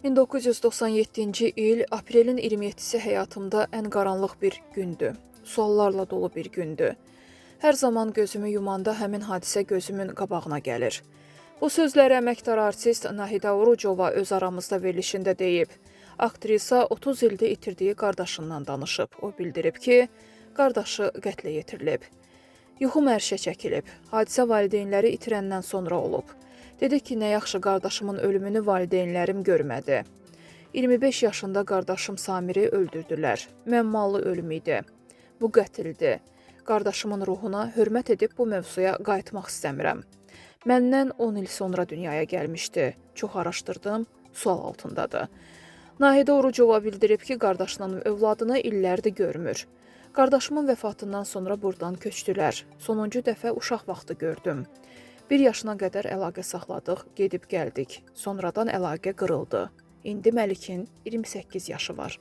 1997-ci il aprelin 27-si həyatımda ən qaranlıq bir gündür. Suallarla dolu bir gündür. Hər zaman gözümü yumanda həmin hadisə gözümün qabağına gəlir. Bu sözləri əməkdar artist Nahida Orucova öz aramızda verilişində deyib. Aktrisa 30 ildir itirdiyi qardaşından danışıb. O bildirib ki, qardaşı qətlə yetirilib. Yuxum ərşə çəkilib. Hadisə valideynləri itirəndən sonra olub. Dedi ki, nə yaxşı qardaşımın ölümünü valideynlərim görmədi. 25 yaşında qardaşım Samiri öldürdülər. Məmmalı ölüm idi. Bu qətldir. Qardaşımın ruhuna hörmət edib bu mövzuya qayıtmaq istəmirəm. Məndən 10 il sonra dünyaya gəlmişdi. Çox araşdırdım, sual altındadır. Nahida Orucova bildirib ki, qardaşının övladını illərdir görmür. Qardaşımın vəfatından sonra buradan köçdülər. Sonuncu dəfə uşaq vaxtı gördüm. 1 yaşına qədər əlaqə saxladıq, gedib gəldik. Sonradan əlaqə qırıldı. İndi Məlikin 28 yaşı var.